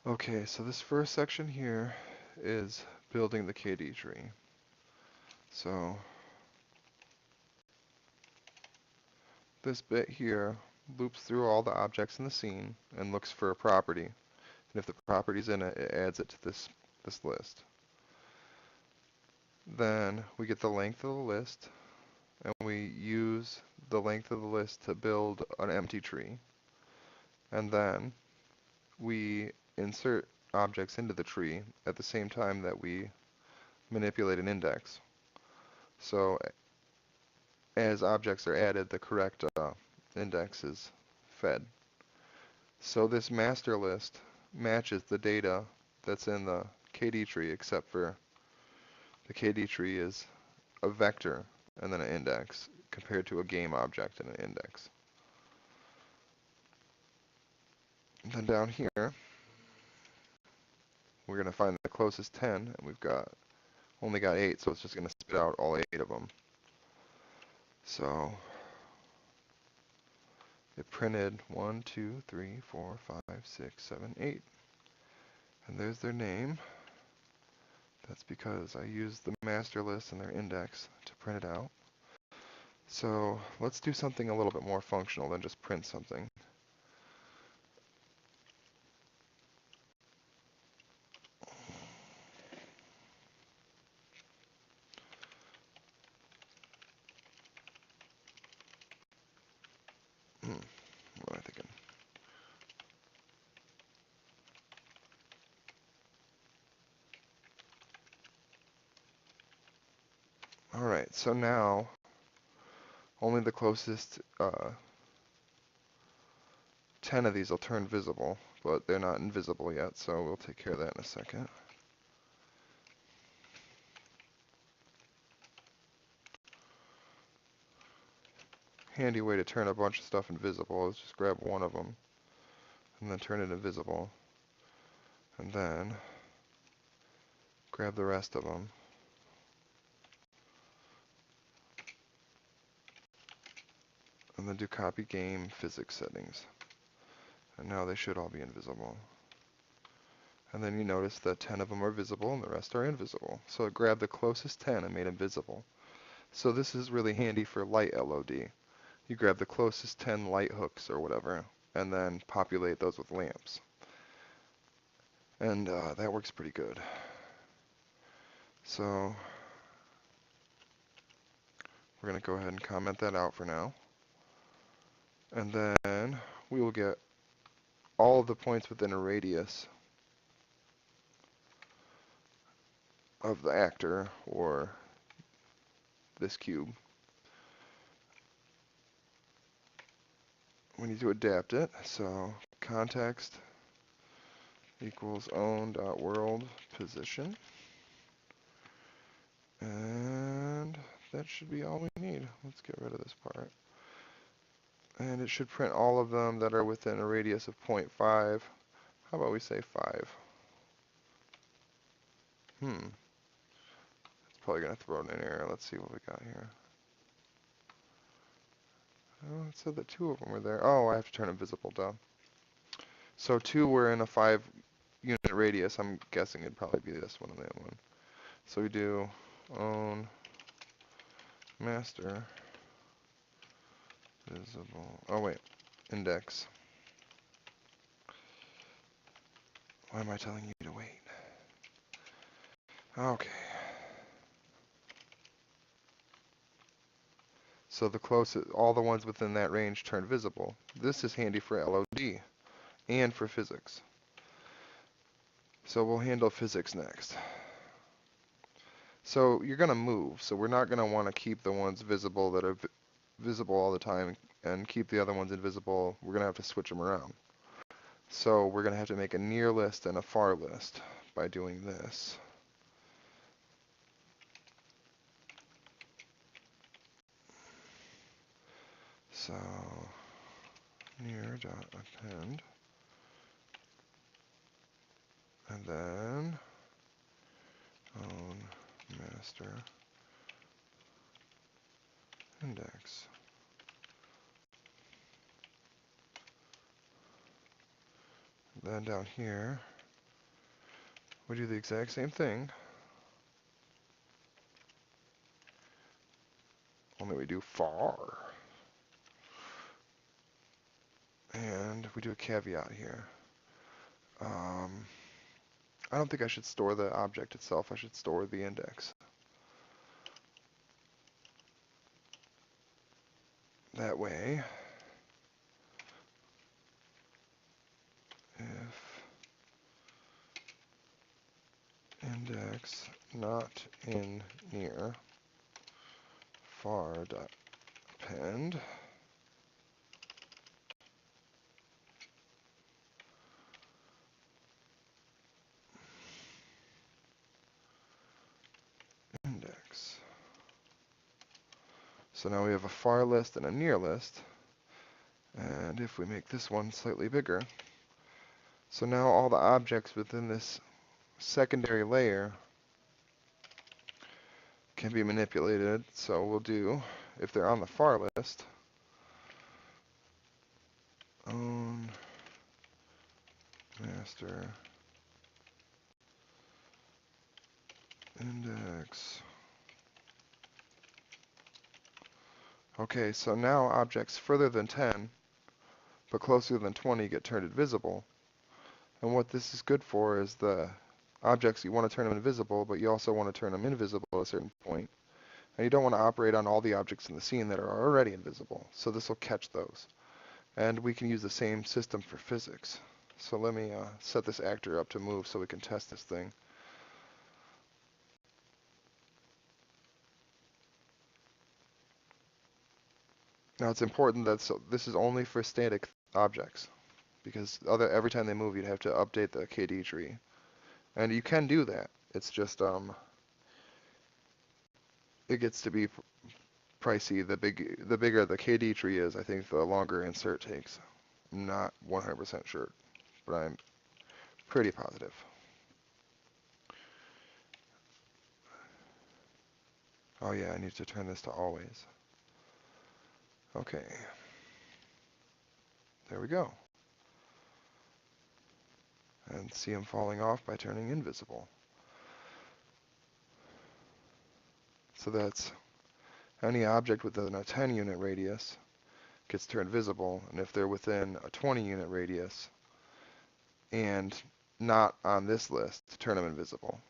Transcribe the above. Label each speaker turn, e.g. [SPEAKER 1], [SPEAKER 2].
[SPEAKER 1] Okay, so this first section here is building the KD tree. So this bit here loops through all the objects in the scene and looks for a property. And if the property's in it, it adds it to this list. Then we get the length of the list, and we use the length of the list to build an empty tree. And then we insert objects into the tree at the same time that we manipulate an index. So as objects are added, the correct index is fed. So this master list matches the data that's in the KD tree, except for the KD tree is a vector and then an index compared to a game object and an index. And then down here, we're going to find the closest 10, and we've only got 8, so it's just going to spit out all 8 of them. So it printed 1, 2, 3, 4, 5, 6, 7, 8. And there's their name. That's because I used the master list and their index to print it out. So let's do something a little bit more functional than just print something. What am I thinking? Alright, so now only the closest 10 of these will turn visible, but they're not invisible yet, so we'll take care of that in a second. Handy way to turn a bunch of stuff invisible is just grab one of them and then turn it invisible, and then grab the rest of them and then do copy game physics settings. And now they should all be invisible. And then you notice that 10 of them are visible and the rest are invisible. So grab the closest 10 and made them visible. So this is really handy for light LOD. You grab the closest 10 light hooks or whatever, and then populate those with lamps. And that works pretty good. So we're going to go ahead and comment that out for now. And then we will get all of the points within a radius of the actor or this cube. We need to adapt it. So context equals own.world position. And that should be all we need. Let's get rid of this part. And it should print all of them that are within a radius of 0.5. How about we say 5? It's probably going to throw in an error. Let's see what we got here. Oh, it said that 2 of them were there. Oh, I have to turn invisible down. So 2 were in a 5 unit radius. I'm guessing it'd probably be this one and that one. So we do own master visible. Oh wait, index. Why am I telling you to wait? Okay. So the closest, all the ones within that range turn visible. This is handy for LOD and for physics. So we'll handle physics next. So you're going to move, so we're not going to want to keep the ones visible that are visible all the time and keep the other ones invisible. We're going to have to switch them around. So we're going to have to make a near list and a far list by doing this. So near.append, and then own master index. Then down here, we do the exact same thing, only we do far. And we do a caveat here. I don't think I should store the object itself. I should store the index. That way, if index not in near far dot append index. So now we have a far list and a near list. And if we make this one slightly bigger, so now all the objects within this secondary layer can be manipulated. So we'll do, if they're on the far list, own master index. Okay, so now objects further than 10 but closer than 20 get turned invisible. And what this is good for is the objects, you want to turn them invisible, but you also want to turn them invisible at a certain point. And you don't want to operate on all the objects in the scene that are already invisible. So this will catch those. And we can use the same system for physics. So let me set this actor up to move so we can test this thing. Now it's important that this is only for static objects, because every time they move, you'd have to update the KDTree. And you can do that. It's just it gets to be pricey. The bigger the KDTree is, I think the longer insert takes. I'm not 100% sure, but I'm pretty positive. Oh yeah, I need to turn this to always. Okay. There we go. And see them falling off by turning invisible. So that's any object within a 10 unit radius gets turned visible, and if they're within a 20 unit radius and not on this list, turn them invisible.